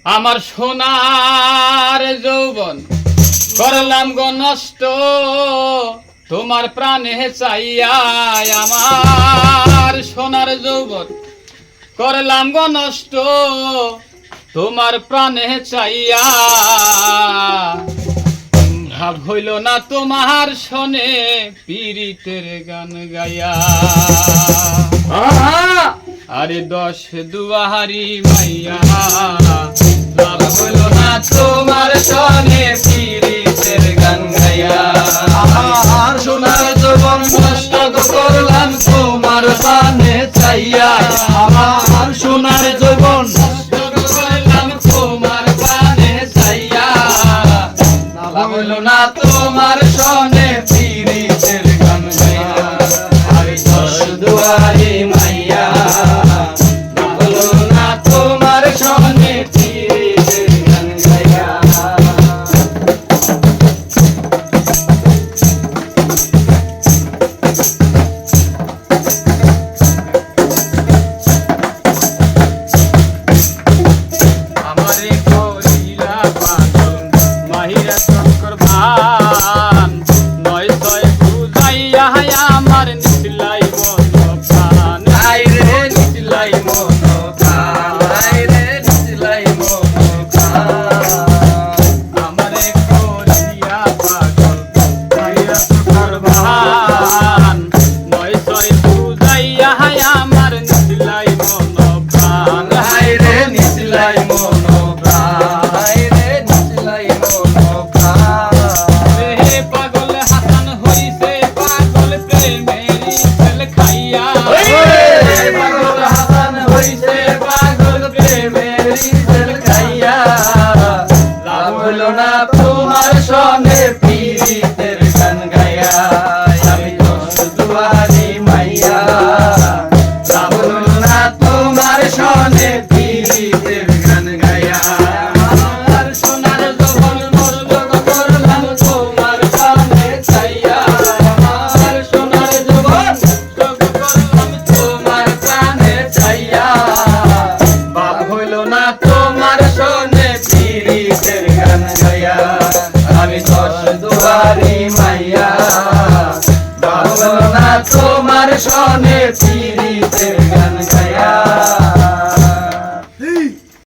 আমার সোনার যৌবন করলাম গো নষ্ট তোমার প্রাণে চাইয়া। আমার সোনার যৌবন করলাম গো নষ্ট তোমার প্রাণে চাইয়া। ভাব হইল না তোমার শোনে পীড়িতের গান গাইয়া। আরে 10 দুয়ারি মাইয়া লাভ হইল না তোমার শোনে পীড়িতের গান গাইয়া। আমার সোনার যৌবন নষ্ট করলাম তোমার প্রাণে চাইয়া। আমার সোনার যৌবন নষ্ট করলাম তোমার প্রাণে চাইয়া। লাভ হইল না তোমার শোনে পীড়িতের গান গাইয়া। আরে 10 দুয়ারি মাইয়া লাভ হইল না তোমার শোনে পীড়িতের গান গাইয়া। আমারে করিলা পাগল মাহিরা শঙ্কর ভান। 9 বুঝাইয়া আমার নিচলাই মন প্রাণ। আইরে নিচলাই মন প্রাণ, আইরে নিচলাই মন প্রাণ। আমারে করিয়া পাগল মাহিরা শঙ্কর ভান। 9 বুঝাইয়া আমার নিচলাই মন প্রাণ। আইরে নিচলাই মন প্রাণ, আইরে নিচলাই মন প্রাণ। হে পাগল হাসান হইছে পাগল প্রেমেরি ছেলে খাইয়া। পাগল হাসান হইছে পাগল প্রেমেরি